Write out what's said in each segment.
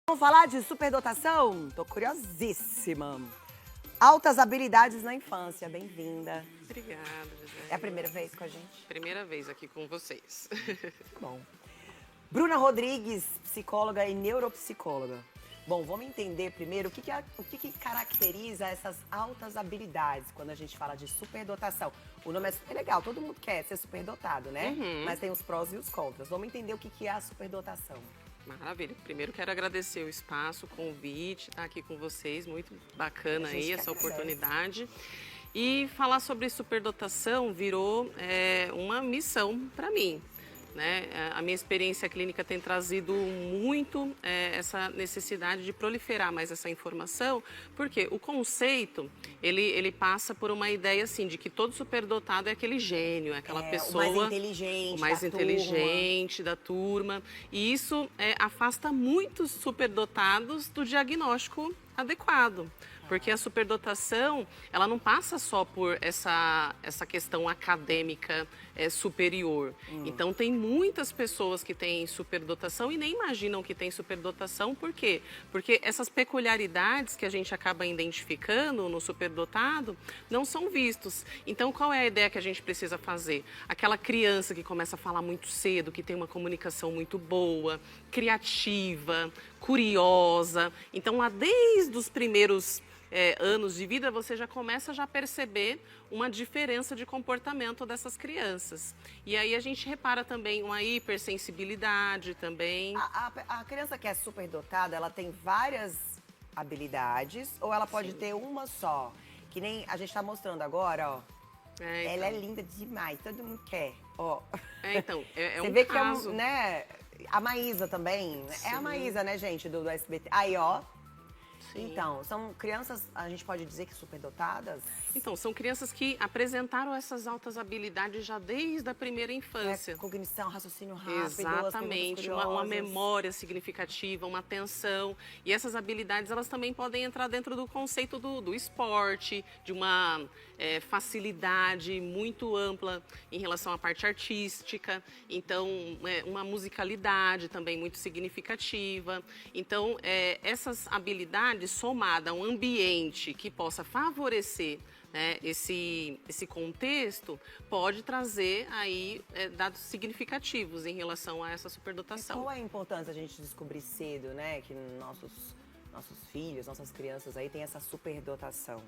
Vamos falar de superdotação? Tô curiosíssima. Altas habilidades na infância, bem-vinda. Obrigada, É a Gisele. primeira vez com a gente? Primeira vez aqui com vocês. Bom. Bruna Rodrigues, psicóloga e neuropsicóloga. Bom, vamos entender primeiro o que caracteriza essas altas habilidades quando a gente fala de superdotação. O nome é super legal, todo mundo quer ser superdotado, né? Mas tem os prós e os contras. Vamos entender o que é a superdotação. Maravilha. Primeiro quero agradecer o espaço, o convite, estar aqui com vocês. Muito bacana A gente aí que essa agradece. oportunidade. E falar sobre superdotação virou uma missão para mim. Né? A minha experiência clínica tem trazido muito essa necessidade de proliferar mais essa informação, porque o conceito, ele passa por uma ideia assim, de que todo superdotado é aquele gênio, é aquela pessoa... O o mais mais inteligente da turma. E isso afasta muitos superdotados do diagnóstico adequado. Porque a superdotação, ela não passa só por essa questão acadêmica superior. Então, tem muitas pessoas que têm superdotação e nem imaginam que tem superdotação. Por quê? Porque essas peculiaridades que a gente acaba identificando no superdotado não são vistos. Então, qual é a ideia que a gente precisa fazer? Aquela criança que começa a falar muito cedo, que tem uma comunicação muito boa, criativa, curiosa. Então, lá desde os primeiros anos de vida, você já começa a perceber uma diferença de comportamento dessas crianças. E aí a gente repara também uma hipersensibilidade também. A criança que é superdotada, ela tem várias habilidades ou ela pode Sim. ter uma só? Que nem a gente tá mostrando agora, ó. Então. Ela é linda demais, todo mundo quer, ó. Então, é Você um vê caso. que né? A Maísa também. É a Sim. Maísa, né, gente, do SBT. Aí, ó. Sim. Então, são crianças, a gente pode dizer que superdotadas? Então, são crianças que apresentaram essas altas habilidades já desde a primeira infância. Cognição, raciocínio rápido, Exatamente, uma memória significativa, uma atenção. E essas habilidades, elas também podem entrar dentro do conceito do esporte, de uma facilidade muito ampla em relação à parte artística. Então, uma musicalidade também muito significativa. Então, essas habilidades somada a um ambiente que possa favorecer esse contexto pode trazer aí dados significativos em relação a essa superdotação. Qual é a importância a gente descobrir cedo, né, que nossos filhos, nossas crianças aí têm essa superdotação?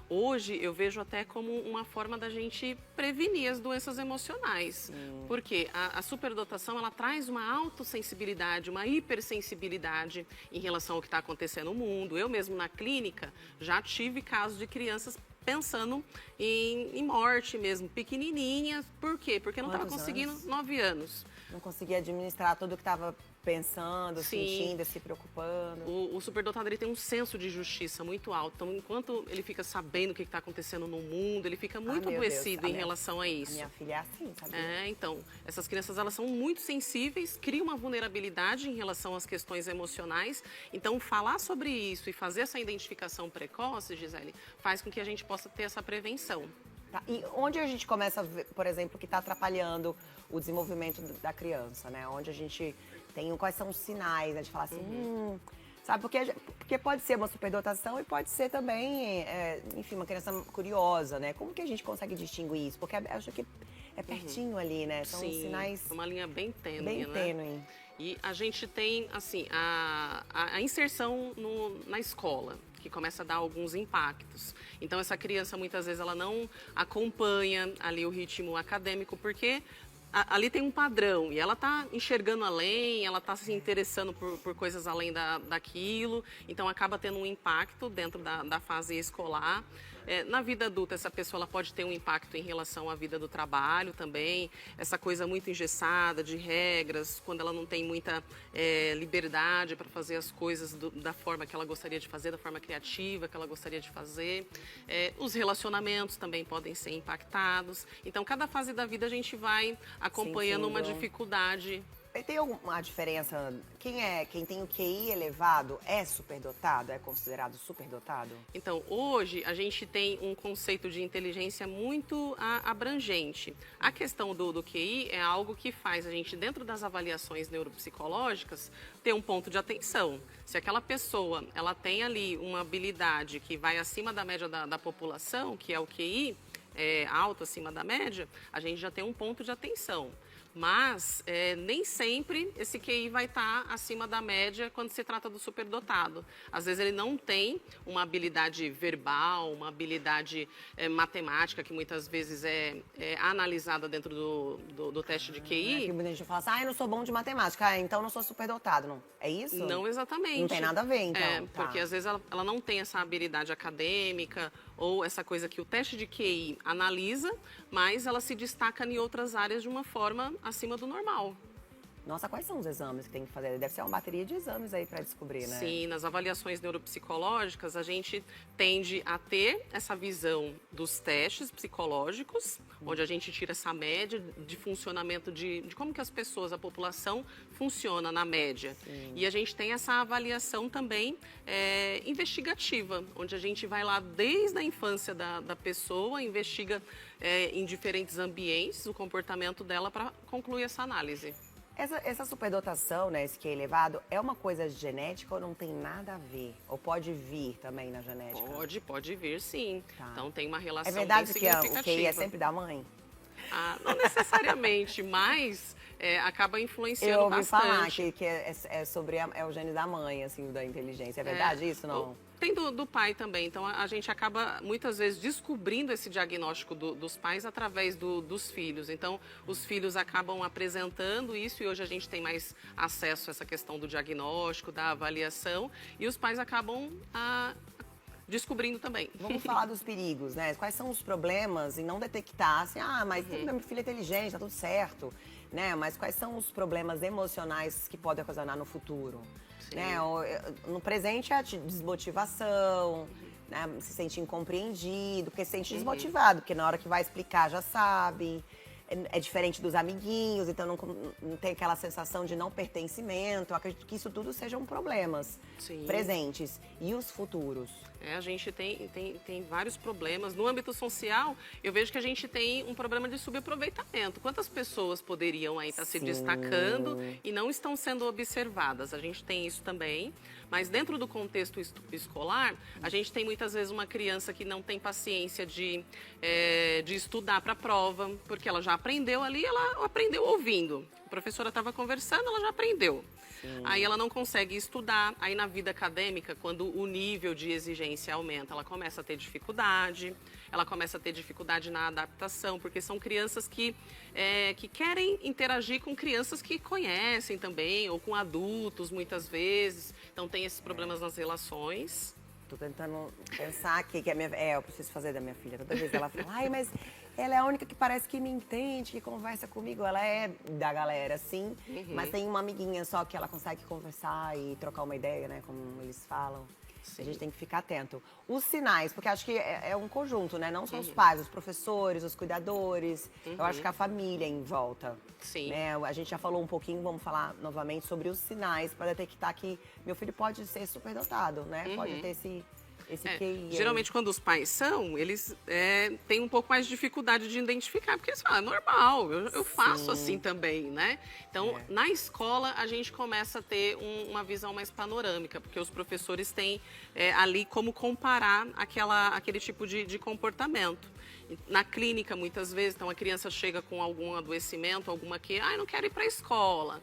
Hoje eu vejo até como uma forma da gente prevenir as doenças emocionais. Porque a superdotação, ela traz uma autossensibilidade, uma hipersensibilidade em relação ao que está acontecendo no mundo. Eu mesmo na clínica já tive casos de crianças pensando em morte mesmo, pequenininhas. Por quê? Porque não estava Quantos conseguindo, anos? 9 anos. Não conseguia administrar tudo o que estava pensando, Sim. sentindo, se preocupando. O superdotado, ele tem um senso de justiça muito alto. Então, enquanto ele fica sabendo o que está acontecendo no mundo, ele fica muito meu Deus, adoecido em relação a A isso. minha filha é assim, sabia? Então, essas crianças, elas são muito sensíveis, criam uma vulnerabilidade em relação às questões emocionais. Então, falar sobre isso e fazer essa identificação precoce, Gisele, faz com que a gente possa ter essa prevenção. Tá. E onde a gente começa a ver, por exemplo, que está atrapalhando o desenvolvimento da criança, né? Onde a gente tem, quais são os sinais, né? De falar assim, sabe? Porque pode ser uma superdotação e pode ser também, enfim, uma criança curiosa, né? Como que a gente consegue distinguir isso? Porque acho que é pertinho ali, né? São Sim, sinais uma linha bem tênue, bem né? tênue. E a gente tem, assim, a inserção na escola, que começa a dar alguns impactos. Então, essa criança, muitas vezes, ela não acompanha ali o ritmo acadêmico, porque ali tem um padrão e ela está enxergando além, ela está se interessando por coisas além daquilo, então acaba tendo um impacto dentro da fase escolar. Na vida adulta, essa pessoa ela pode ter um impacto em relação à vida do trabalho também, essa coisa muito engessada de regras, quando ela não tem muita liberdade para fazer as coisas da forma que ela gostaria de fazer, da forma criativa que ela gostaria de fazer. Os relacionamentos também podem ser impactados. Então, cada fase da vida a gente vai acompanhando uma Sentindo. dificuldade tem alguma diferença? Quem tem o QI elevado é superdotado? É considerado superdotado? Então, hoje a gente tem um conceito de inteligência muito abrangente. A questão do QI é algo que faz a gente, dentro das avaliações neuropsicológicas, ter um ponto de atenção. Se aquela pessoa ela tem ali uma habilidade que vai acima da média da população, que é o QI, alto acima da média, a gente já tem um ponto de atenção. Mas nem sempre esse QI vai estar acima da média quando se trata do superdotado. Às vezes ele não tem uma habilidade verbal, uma habilidade matemática, que muitas vezes é analisada dentro do teste de QI. Que muita gente fala assim, eu não sou bom de matemática, então não sou superdotado. Não. É isso? Não exatamente. Não tem nada a ver, então. Porque às vezes ela não tem essa habilidade acadêmica ou essa coisa que o teste de QI analisa, mas ela se destaca em outras áreas de uma forma acima do normal. Nossa, quais são os exames que tem que fazer? Deve ser uma bateria de exames aí para descobrir, né? Sim, nas avaliações neuropsicológicas, a gente tende a ter essa visão dos testes psicológicos, onde a gente tira essa média de funcionamento de como que as pessoas, a população, funciona na média. Sim. E a gente tem essa avaliação também investigativa, onde a gente vai lá desde a infância da pessoa, investiga em diferentes ambientes o comportamento dela para concluir essa análise. Essa superdotação, né, esse QI elevado, é uma coisa genética ou não tem nada a ver? Ou pode vir também na genética? Pode vir, sim. Tá. Então tem uma relação bem significativa. É verdade que o QI é sempre da mãe? Não necessariamente, mas acaba influenciando bastante. Eu ouvi falar que é sobre o gene da mãe, assim, da inteligência. É verdade isso, não? Tem do pai também, então a gente acaba muitas vezes descobrindo esse diagnóstico dos pais através dos filhos. Então os filhos acabam apresentando isso e hoje a gente tem mais acesso a essa questão do diagnóstico, da avaliação e os pais acabam descobrindo também. Vamos falar dos perigos, né? Quais são os problemas em não detectar, assim, mas minha filha é inteligente, tá tudo certo, né? Mas quais são os problemas emocionais que podem ocasionar no futuro? Né? No presente é a desmotivação, né? Se sente incompreendido, porque se sente desmotivado, porque na hora que vai explicar já sabe. É diferente dos amiguinhos, então não tem aquela sensação de não pertencimento. Eu acredito que isso tudo sejam problemas presentes. E os futuros? A gente tem vários problemas. No âmbito social, eu vejo que a gente tem um problema de subaproveitamento. Quantas pessoas poderiam aí estar se destacando e não estão sendo observadas? A gente tem isso também. Mas dentro do contexto escolar, a gente tem muitas vezes uma criança que não tem paciência de estudar para a prova, porque ela já aprendeu ali, ela aprendeu ouvindo. A professora estava conversando, ela já aprendeu. Aí ela não consegue estudar. Aí na vida acadêmica, quando o nível de exigência aumenta, ela começa a ter dificuldade. Ela começa a ter dificuldade na adaptação, porque são crianças que querem interagir com crianças que conhecem também, ou com adultos muitas vezes. Então tem esses problemas nas relações. Tô tentando pensar aqui que eu preciso fazer da minha filha. Toda vez ela fala, mas ela é a única que parece que me entende, que conversa comigo. Ela é da galera, sim, mas tem uma amiguinha só que ela consegue conversar e trocar uma ideia, né, como eles falam. Sim. A gente tem que ficar atento. Os sinais, porque acho que é um conjunto, né? Não só os pais, os professores, os cuidadores. Eu acho que a família em volta. Sim. Né? A gente já falou um pouquinho, vamos falar novamente sobre os sinais para detectar que meu filho pode ser superdotado, né? Pode ter esse QI. Geralmente, quando os pais são, eles têm um pouco mais de dificuldade de identificar, porque eles falam, é normal, eu faço assim também, né? Então, na escola, a gente começa a ter uma visão mais panorâmica, porque os professores têm ali como comparar aquele tipo de comportamento. Na clínica, muitas vezes, então a criança chega com algum adoecimento, alguma que, eu não quero ir para a escola,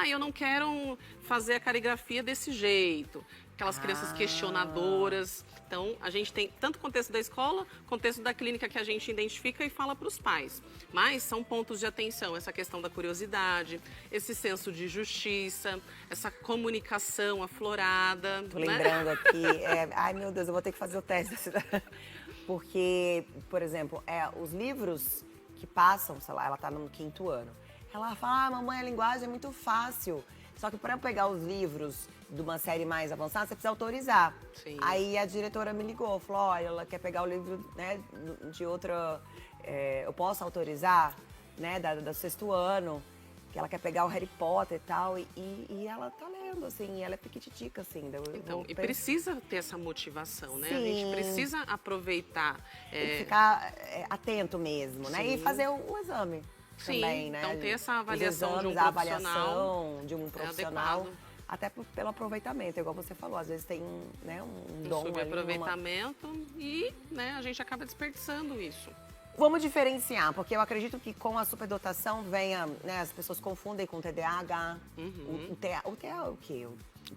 eu não quero fazer a caligrafia desse jeito. Aquelas crianças questionadoras. Então, a gente tem tanto o contexto da escola, contexto da clínica que a gente identifica e fala para os pais. Mas são pontos de atenção, essa questão da curiosidade, esse senso de justiça, essa comunicação aflorada. Tô lembrando aqui, ai meu Deus, eu vou ter que fazer o teste. Porque, por exemplo, os livros que passam, sei lá, ela tá no 5º ano. Ela fala, mamãe, a linguagem é muito fácil. Só que para eu pegar os livros de uma série mais avançada, você precisa autorizar. Sim. Aí a diretora me ligou, falou, olha, ela quer pegar o livro, né, de outra... eu posso autorizar, né, do 6º ano? que ela quer pegar o Harry Potter e tal, e ela tá lendo, assim, ela é piquititica, assim. Então, e precisa ter essa motivação, né? A gente Sim. precisa aproveitar. Tem que ficar atento mesmo, né? E Sim. fazer o exame Sim, também, né? então ter essa avaliação Os de um exames, a profissional avaliação de um profissional. adequado. Até pelo aproveitamento, igual você falou, às vezes tem né, um dom ali, Subaproveitamento e né, a gente acaba desperdiçando isso. Vamos diferenciar, porque eu acredito que com a superdotação venha, né, as pessoas confundem com TDAH. O TDAH é o quê?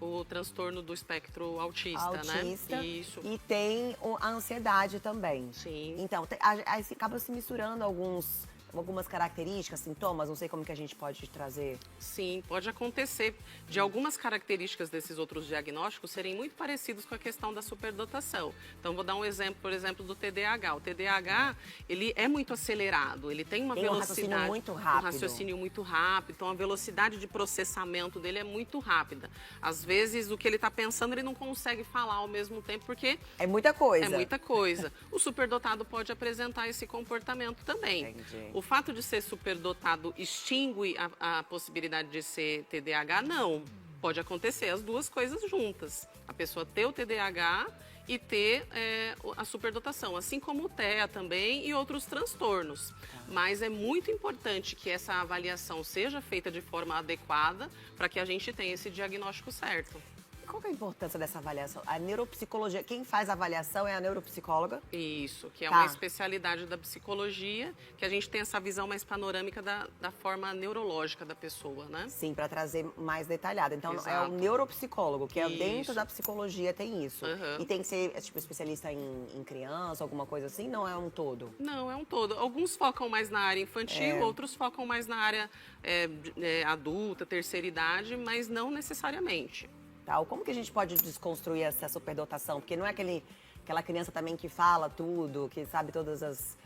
O transtorno do espectro autista, Autista, né? Isso. E tem a ansiedade também. Sim. Então, aí acaba se misturando algumas características, sintomas, não sei como que a gente pode trazer. Sim, pode acontecer de algumas características desses outros diagnósticos serem muito parecidos com a questão da superdotação. Então, vou dar um exemplo, por exemplo, do TDAH. O TDAH, ele é muito acelerado, ele tem uma velocidade... Um raciocínio muito rápido. Um raciocínio muito rápido, então a velocidade de processamento dele é muito rápida. Às vezes, o que ele está pensando, ele não consegue falar ao mesmo tempo, porque... É muita coisa. É muita coisa. O superdotado pode apresentar esse comportamento também. Entendi. O fato de ser superdotado extingue a possibilidade de ser TDAH? Não. Pode acontecer as duas coisas juntas. A pessoa ter o TDAH e ter a superdotação, assim como o TEA também e outros transtornos. Mas é muito importante que essa avaliação seja feita de forma adequada para que a gente tenha esse diagnóstico certo. Qual que é a importância dessa avaliação? A neuropsicologia, quem faz a avaliação é a neuropsicóloga? Isso, que é uma especialidade da psicologia, que a gente tem essa visão mais panorâmica da forma neurológica da pessoa, né? Sim, para trazer mais detalhado. Então, Exato. é o neuropsicólogo, que é Isso. dentro da psicologia, tem isso. Uhum. E tem que ser, tipo, especialista em criança, alguma coisa assim? Não é um todo? Não, é um todo. Alguns focam mais na área infantil, outros focam mais na área adulta, terceira idade, mas não necessariamente. Como que a gente pode desconstruir essa superdotação? Porque não é aquela criança também que fala tudo, que sabe todas as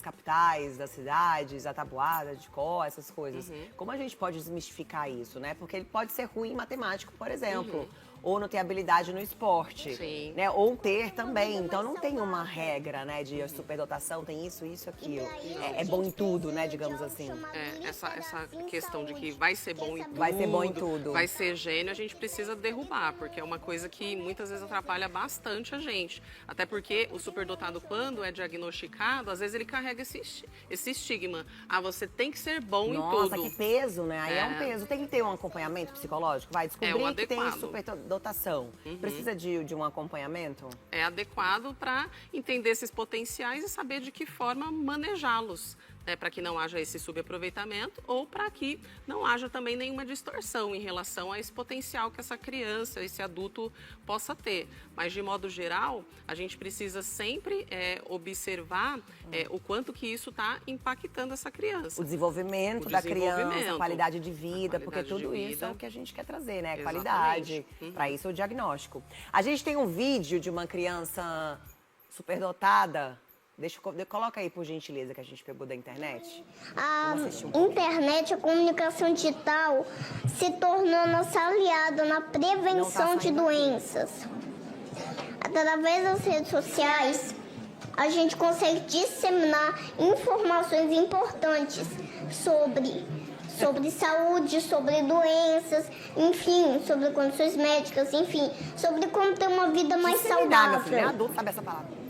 capitais das cidades, a tabuada de cor, essas coisas. Como a gente pode desmistificar isso, né? Porque ele pode ser ruim em matemática, por exemplo. Ou não ter habilidade no esporte, Sim. né? Ou ter também. Então não tem uma regra, né? De superdotação tem isso, aquilo. É bom em tudo, né? Digamos assim. Essa questão de que vai ser bom em tudo, Vai ser bom em tudo. vai ser gênio, a gente precisa derrubar, porque é uma coisa que muitas vezes atrapalha bastante a gente. Até porque o superdotado, quando é diagnosticado, às vezes ele carrega esse estigma. Você tem que ser bom em tudo. Nossa, que peso, né? Aí é um peso. Tem que ter um acompanhamento psicológico? Vai descobrir que tem superdotação. Precisa de um acompanhamento? É adequado para entender esses potenciais e saber de que forma manejá-los. Para que não haja esse subaproveitamento ou para que não haja também nenhuma distorção em relação a esse potencial que essa criança, esse adulto possa ter. Mas, de modo geral, a gente precisa sempre observar o quanto que isso está impactando essa criança. O desenvolvimento da criança, a qualidade de vida, porque tudo isso é o que a gente quer trazer, né? Exatamente. Qualidade, para isso o diagnóstico. A gente tem um vídeo de uma criança superdotada. Coloca aí, por gentileza, que a gente pegou da internet. A internet, a comunicação digital, se tornou nossa aliada na prevenção de doenças. Através das redes sociais, a gente consegue disseminar informações importantes sobre saúde, sobre doenças, enfim, sobre condições médicas, enfim, sobre como ter uma vida mais saudável. Meu filho, é adulto, sabe essa palavra?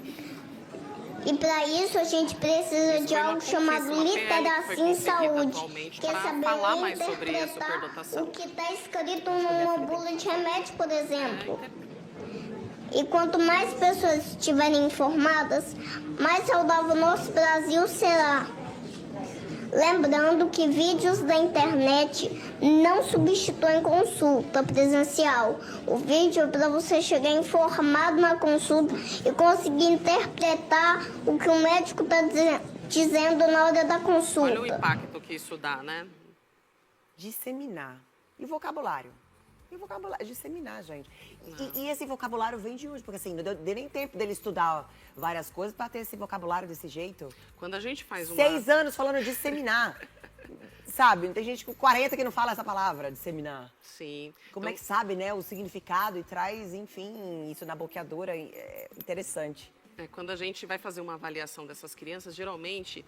E para isso a gente precisa de algo chamado literacia em saúde, que é saber falar mais sobre a interpretar superdotação. o que está escrito numa bula de remédio, por exemplo. E quanto mais pessoas estiverem informadas, mais saudável o nosso Brasil será. Lembrando que vídeos da internet não substituem consulta presencial. O vídeo é para você chegar informado na consulta e conseguir interpretar o que o médico está dizendo na hora da consulta. Olha o impacto que isso dá, né? Disseminar. E vocabulário? E vocabulário, disseminar, gente. E esse vocabulário vem de hoje, porque assim, não deu nem tempo dele estudar várias coisas para ter esse vocabulário desse jeito. Quando a gente faz 6 anos falando de disseminar. Sabe, tem gente com 40 que não fala essa palavra, disseminar. Sim. Como é que sabe, né, o significado e traz, enfim, isso na boqueadora, é interessante. Quando a gente vai fazer uma avaliação dessas crianças, geralmente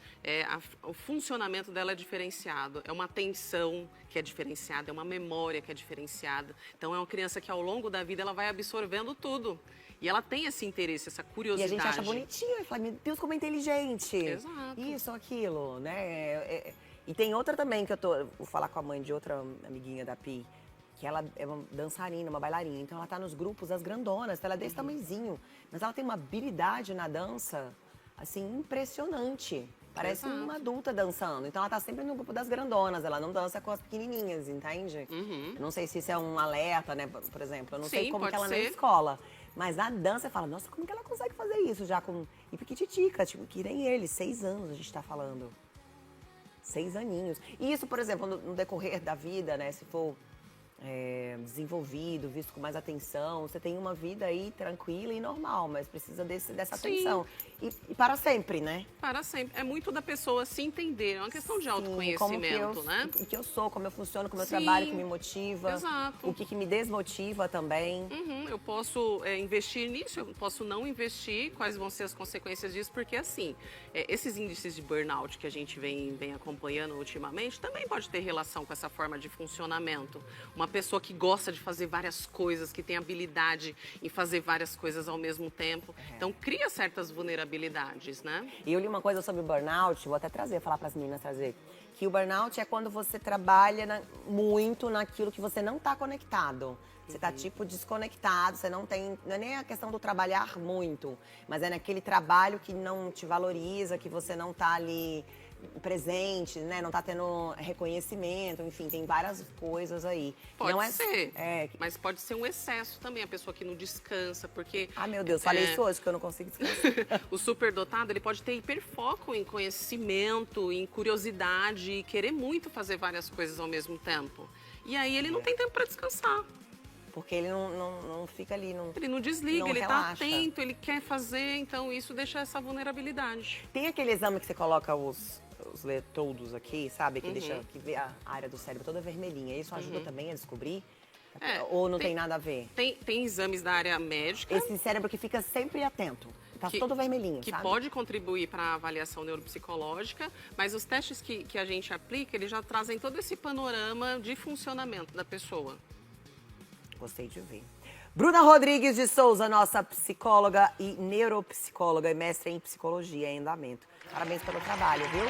o funcionamento dela é diferenciado. É uma atenção que é diferenciada, é uma memória que é diferenciada. Então, é uma criança que ao longo da vida ela vai absorvendo tudo. E ela tem esse interesse, essa E curiosidade. a gente acha bonitinho, e fala, meu Deus, como é inteligente. Exato. Isso, aquilo, né? E tem outra também que vou falar com a mãe de outra amiguinha da Pi, que ela é uma dançarina, uma bailarina. Então ela tá nos grupos das grandonas, ela é desse tamanhozinho. Mas ela tem uma habilidade na dança, assim, impressionante. Parece Exato. uma adulta dançando. Então ela tá sempre no grupo das grandonas, ela não dança com as pequenininhas, entende? Eu não sei se isso é um alerta, né, por exemplo. Eu não sei Sim, como pode que ela na ser. escola. Mas na dança, você fala, nossa, como que ela consegue fazer isso já com... E piquititica, tipo, que nem ele, 6 anos a gente tá falando. 6 aninhos. E isso, por exemplo, no decorrer da vida, né, se for desenvolvido, visto com mais atenção, você tem uma vida aí tranquila e normal, mas precisa dessa Sim. atenção. E para sempre, né? Para sempre. É muito da pessoa se entender. É uma questão de Sim, autoconhecimento, né? O que eu sou, como eu funciono, como eu Sim, trabalho, o que me motiva. exato. O que me desmotiva também. Eu posso investir nisso, eu posso não investir, quais vão ser as consequências disso, porque assim, esses índices de burnout que a gente vem acompanhando ultimamente também pode ter relação com essa forma de funcionamento. Uma pessoa que gosta de fazer várias coisas, que tem habilidade em fazer várias coisas ao mesmo tempo, então cria certas vulnerabilidades, né? E eu li uma coisa sobre o burnout, vou até falar para as meninas trazer, que o burnout é quando você trabalha muito naquilo que você não está conectado. Você tá, tipo, desconectado, você não tem... Não é nem a questão do trabalhar muito, mas é naquele trabalho que não te valoriza, que você não tá ali presente, né? Não tá tendo reconhecimento, enfim, tem várias coisas aí. Pode não ser, mas pode ser um excesso também, a pessoa que não descansa, porque... Ah, meu Deus, falei isso hoje, que eu não consigo descansar. O superdotado, ele pode ter hiperfoco em conhecimento, em curiosidade e querer muito fazer várias coisas ao mesmo tempo. E aí ele não tem tempo para descansar. Porque ele não fica ali, não... Ele não desliga, Não ele tá relaxa. atento, ele quer fazer, então isso deixa essa vulnerabilidade. Tem aquele exame que você coloca os eletrodos aqui, sabe? Que deixa que vê a área do cérebro toda vermelhinha. Isso ajuda também a descobrir? Ou não tem nada a ver? Tem exames da área médica Esse cérebro que fica sempre atento. Tá todo vermelhinho, que sabe? pode contribuir para a avaliação neuropsicológica, mas os testes que a gente aplica, eles já trazem todo esse panorama de funcionamento da pessoa. Gostei de ver. Bruna Rodrigues de Souza, nossa psicóloga e neuropsicóloga e mestre em psicologia em andamento. Parabéns pelo trabalho, viu?